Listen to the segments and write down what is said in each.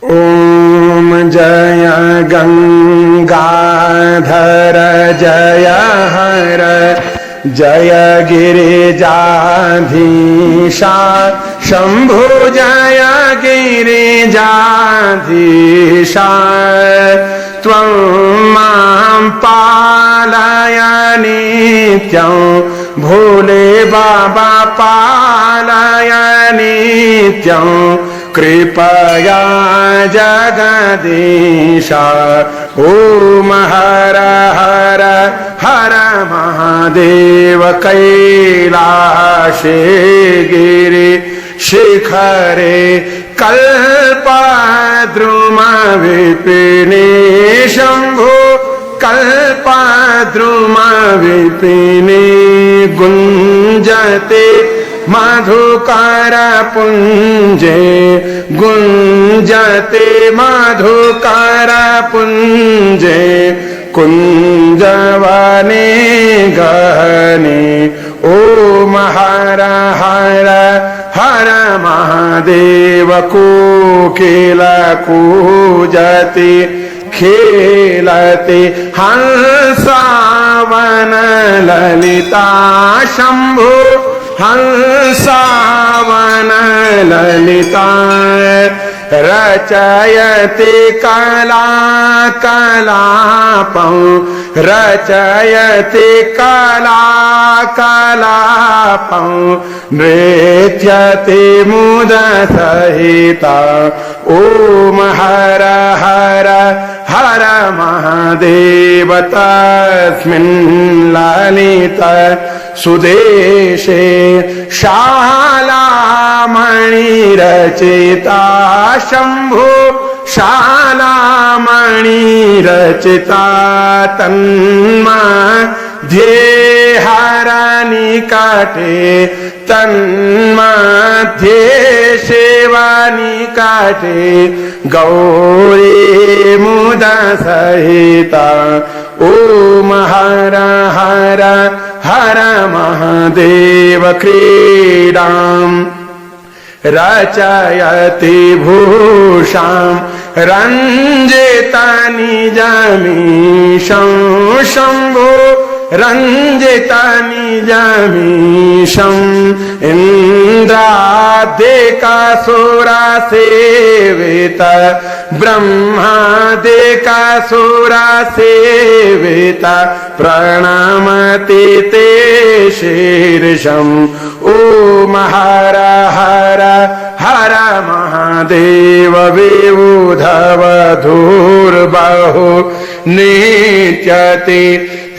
ओम जय गंगाधर जय हर जय गिरिजाधीशा शंभु जय गिरिजाधीशा त्वं मां पालय नित्यं भोले बाबा पालय नित्यं कृपया जगदीशा ओम हर हर हर महादेव कैलाशे गिरि शिखरे कल्पद्रुम विपिने शंभो कल्पद्रुम विपिने गुंजते मधुकर पुंजे गुंजते मधुकर पुंजे कुंजवने गहने ओम हर हर हर महादेव कोकिल कूजति खेलते हंसावन ललिता शंभो हंसावन ललिता रचयते कला कलापं रचयते कला कलापं नृत्यते मुद सहिता ओम हर हर हर महादेव तस्मिन् ललित सुदेशे शालामणिरचिता शंभो शालामणिरचिता तन्मध्ये हरनिकटे तन्मध्ये सेवानिकटे गौरी मुद सहिता ओम हर हर हर महादेव क्रीडां रचयति भूषां रञ्जिता निजमीशं शंभो रञ्जिता निजमीशं इन्द्रादिकासुरा सेवित ब्रह्मादिकासुरा सेवित प्रणमति ते शीर्षम् ओम हर हर हर महादेव विबुधवधूर्बाहु नित्यति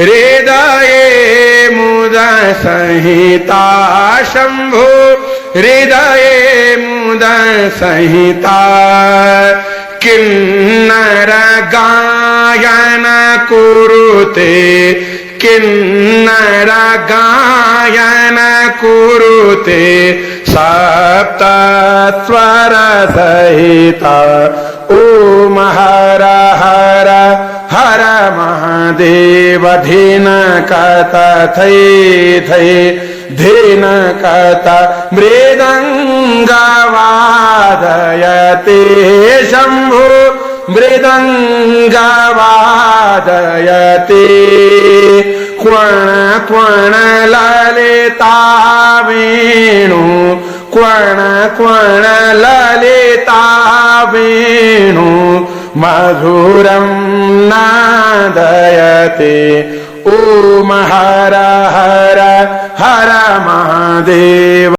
हृदये मुद संहिता शंभो हृदये मुद संहिता किन्नर गायन कुरुते किन्नर गायन कुरुते सप्तस्वर सहिता ओम हर हर हर महादेव धीन कथा थै थै धीन कथा मृदंगवादयते शंभो मृदंगवादयते क्वण क्वण ललिता वेणु क्वण क्वण ललिता वेणु मधुरं नादयते ओम हर हर हर महादेव।